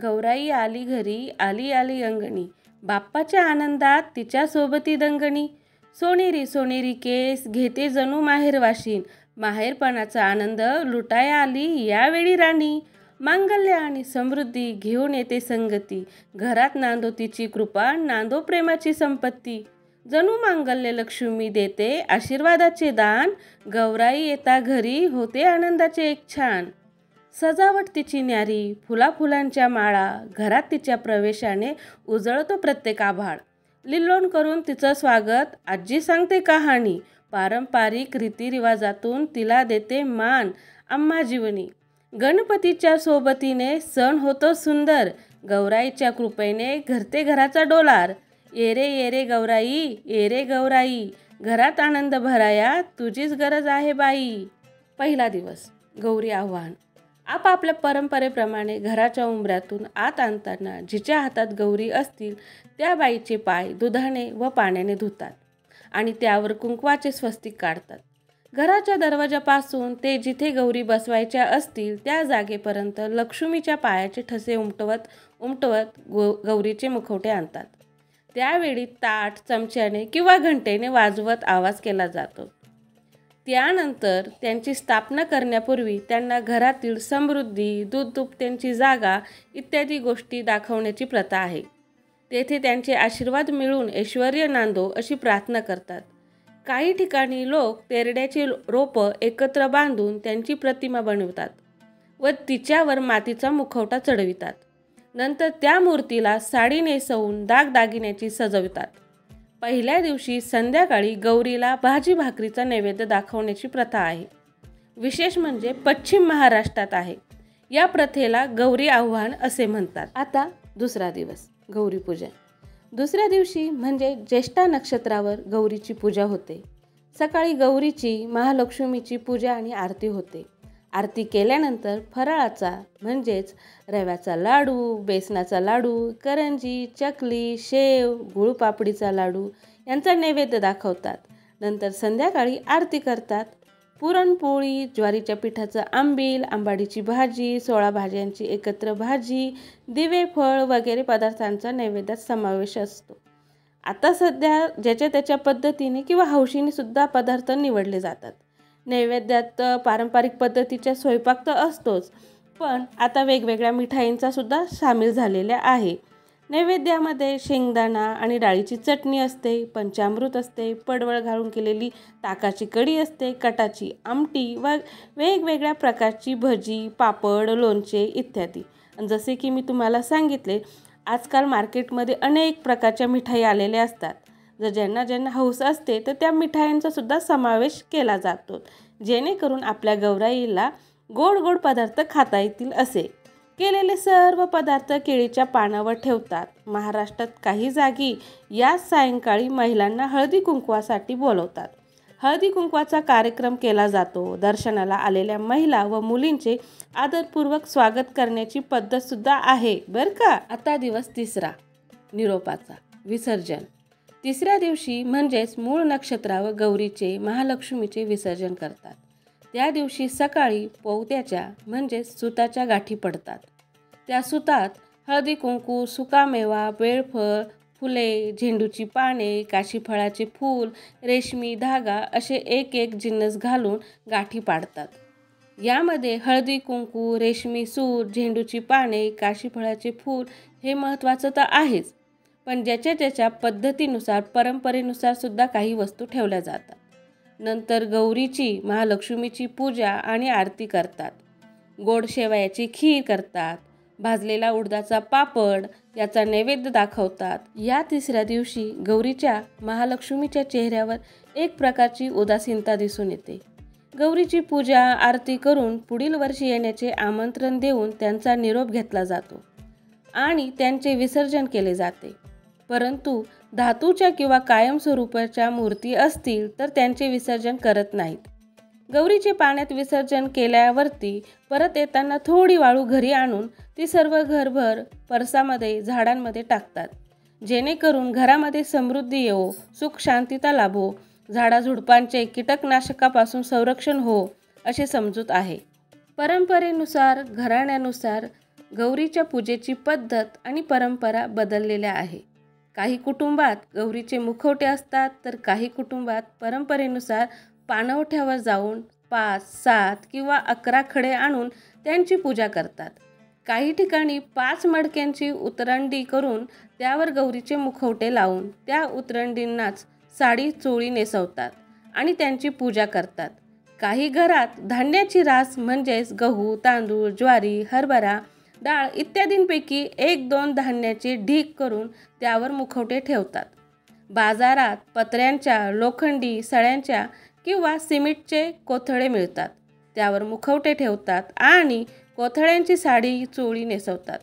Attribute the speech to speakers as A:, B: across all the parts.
A: गौराई आली घरी, आली आली अंगणी. बाप्पाच्या आनंदात तिच्या सोबती दंगणी. सोनेरी सोनेरी केस घेते जणू माहेरवाशीन. माहेरपणाचा आनंद लुटाया आली यावेळी राणी. मांगल्य आणि समृद्धी घेऊन येते संगती. घरात नांदो तिची कृपा, नांदो प्रेमाची संपत्ती. जणू मांगल्य लक्ष्मी देते आशीर्वादाचे दान. गौराई येता घरी होते आनंदाचे एक छान. सजावट तिची न्यारी, फुलाफुलांच्या माळा. घरात तिच्या प्रवेशाने उजळतो प्रत्येक आभाळ. लिल्लोण करून तिचं स्वागत आजी सांगते कहाणी. पारंपरिक रीतिरिवाजातून तिला देते मान आम्हा जीवनी. गणपतीच्या सोबतीने सण होतो सुंदर. गौराईच्या कृपेने घरते घराचा डोलार. ये रे गौराई, ये रे गौराई. घरात आनंद भराया तुझीच गरज आहे बाई. पहिला दिवस गौरी आव्हान. आपापल्या परंपरेप्रमाणे घराच्या उंबऱ्यातून आत आणताना जिच्या हातात गौरी असतील त्या बाईचे पाय दुधाने व पाण्याने धुतात आणि त्यावर कुंकवाचे स्वस्तिक काढतात. घराच्या दरवाजापासून ते जिथे गौरी बसवायच्या असतील त्या जागेपर्यंत लक्ष्मीच्या पायाचे ठसे उमटवत गौरीचे मुखवटे आणतात. त्यावेळी ताट चमच्याने किंवा घंटेने वाजवत आवाज केला जातो. त्यानंतर त्यांची स्थापना करण्यापूर्वी त्यांना घरातील समृद्धी, दूधदुभत्यांची जागा इत्यादी गोष्टी दाखवण्याची प्रथा आहे. तेथे त्यांचे आशीर्वाद मिळून ऐश्वर्य नांदो अशी प्रार्थना करतात. काही ठिकाणी लोक तेरड्याची रोपं एकत्र बांधून त्यांची प्रतिमा बनवतात व तिच्यावर मातीचा मुखवटा चढवितात. नंतर त्या मूर्तीला साडी नेसवून दागदागिन्याची सजवितात. पहिल्या दिवशी संध्याकाळी गौरीला भाजी भाकरीचा नैवेद्य दाखवण्याची प्रथा आहे. विशेष म्हणजे पश्चिम महाराष्ट्रात आहे. या प्रथेला गौरी आव्हान असे म्हणतात. आता दुसरा दिवस गौरीपूजन. दुसऱ्या दिवशी म्हणजे ज्येष्ठा नक्षत्रावर गौरीची पूजा होते. सकाळी गौरीची महालक्ष्मीची पूजा आणि आरती होते. आरती केल्यानंतर फराळाचा म्हणजेच रव्याचा लाडू, बेसनाचा लाडू, करंजी, चकली, शेव, गुळपापडीचा लाडू यांचा नैवेद्य दाखवतात. नंतर संध्याकाळी आरती करतात. पुरणपोळी, ज्वारीच्या पिठाचं आंबील, आंबाडीची भाजी, 16 भाज्यांची एकत्र भाजी, दिवे फळ वगैरे पदार्थांचा नैवेद्यात समावेश असतो. आता सध्या ज्याच्या त्याच्या पद्धतीने किंवा हौशीने सुद्धा पदार्थ निवडले जातात. नैवेद्यात पारंपरिक पद्धतीचा स्वयंपाक तर असतोच, पण आता वेगवेगळ्या मिठाईंचा सुद्धा सामील झालेल्या आहे. नैवेद्यामध्ये शेंगदाणा आणि डाळीची चटणी असते, पंचामृत असते, पडवळ घालून केलेली ताकाची कढी असते, कटाची आमटी व वेगवेगळ्या प्रकारची भजी, पापड, लोणचे इत्यादी. जसे की मी तुम्हाला सांगितले, आजकाल मार्केटमध्ये अनेक प्रकारच्या मिठाई आलेल्या असतात. जर ज्यांना हौस असते तर त्या मिठाईंचा सुद्धा समावेश केला जातो, जेणेकरून आपल्या गौराईला गोड गोड पदार्थ खाता येतील असे. केलेले सर्व पदार्थ केळीच्या पानावर ठेवतात. महाराष्ट्रात काही जागी या सायंकाळी महिलांना हळदी कुंकवासाठी बोलवतात. हळदी कुंकवाचा कार्यक्रम केला जातो. दर्शनाला आलेल्या महिला व मुलींचे आदरपूर्वक स्वागत करण्याची पद्धत सुद्धा आहे बरं का. आता दिवस तिसरा निरोपाचा विसर्जन. तिसऱ्या दिवशी म्हणजेच मूळ नक्षत्रावर गौरीचे महालक्ष्मीचे विसर्जन करतात. त्या दिवशी सकाळी पवत्याच्या म्हणजेच सुताच्या गाठी पडतात. त्या सुतात हळदी कुंकू, सुकामेवा, बेळफळ, फुले, झेंडूची पाने, काशीफळाचे फूल, रेशमी धागा असे एक एक जिन्नस घालून गाठी पाडतात. यामध्ये हळदी कुंकू, रेशमी सूत, झेंडूची पाने, काशीफळाचे फूल हे महत्त्वाचं तर आहेच, पण ज्याच्या त्याच्या पद्धतीनुसार परंपरेनुसार सुद्धा काही वस्तू ठेवल्या जातात. नंतर गौरीची महालक्ष्मीची पूजा आणि आरती करतात. गोड शेवयाची खीर करतात. भाजलेला उडदाचा पापड याचा नैवेद्य दाखवतात. या तिसऱ्या दिवशी गौरीच्या महालक्ष्मीच्या चेहऱ्यावर एक प्रकारची उदासीनता दिसून येते. गौरीची पूजा आरती करून पुढील वर्षी येण्याचे आमंत्रण देऊन त्यांचा निरोप घेतला जातो आणि त्यांचे विसर्जन केले जाते. परंतु धातूच्या किंवा कायमस्वरूपाच्या मूर्ती असतील तर त्यांचे विसर्जन करत नाहीत. गौरीचे पाण्यात विसर्जन केल्यावरती परत येताना थोडी वाळू घरी आणून ती सर्व घरभर परसामध्ये, झाडांमध्ये टाकतात, जेणेकरून घरामध्ये समृद्धी येवो, सुख शांतता लाभो, झाडाझुडपांचे कीटकनाशकापासून संरक्षण हो असे समजूत आहे. परंपरेनुसार, घराण्यानुसार गौरीच्या पूजेची पद्धत आणि परंपरा बदललेल्या आहे. काही कुटुंबात गौरीचे मुखवटे असतात, तर काही कुटुंबात परंपरेनुसार पाणवठ्यावर जाऊन 5, 7 किंवा 11 खडे आणून त्यांची पूजा करतात. काही ठिकाणी 5 मडक्यांची उतरंडी करून त्यावर गौरीचे मुखवटे लावून त्या उतरंडींनाच साडी चोळी नेसवतात आणि त्यांची पूजा करतात. काही घरात धान्याची रास म्हणजेच गहू, तांदूळ, ज्वारी, हरभरा डाळ इत्यादींपैकी 1-2 धान्याचे ढीग करून त्यावर मुखवटे ठेवतात. बाजारात पत्र्यांच्या, लोखंडी सळ्यांच्या किंवा सिमेंटचे कोथळे मिळतात. त्यावर मुखवटे ठेवतात आणि कोथळ्यांची साडी चोळी नेसवतात.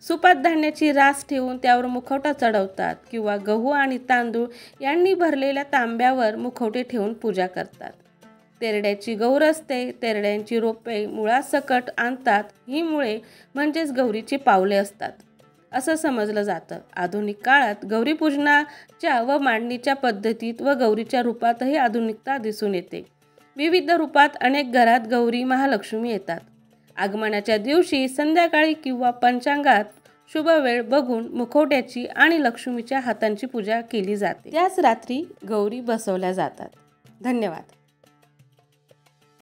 A: सुपात धान्याची रास ठेवून त्यावर मुखवटा चढवतात किंवा गहू आणि तांदूळ यांनी भरलेल्या तांब्यावर मुखवटे ठेवून पूजा करतात. तेरड्याची गौर असते. तेरड्यांची रोपे मुळासकट आणतात. ही मुळे म्हणजेच गौरीची पावले असतात असं समजलं जातं. आधुनिक काळात गौरी पूजनाच्या व मांडणीच्या पद्धतीत व गौरीच्या रूपातही आधुनिकता दिसून येते. विविध रूपात अनेक घरात गौरी महालक्ष्मी येतात. आगमनाच्या दिवशी संध्याकाळी किंवा पंचांगात शुभ वेळ बघून मुखवट्याची आणि लक्ष्मीच्या हातांची पूजा केली जाते. त्याच रात्री गौरी बसवल्या जातात. धन्यवाद.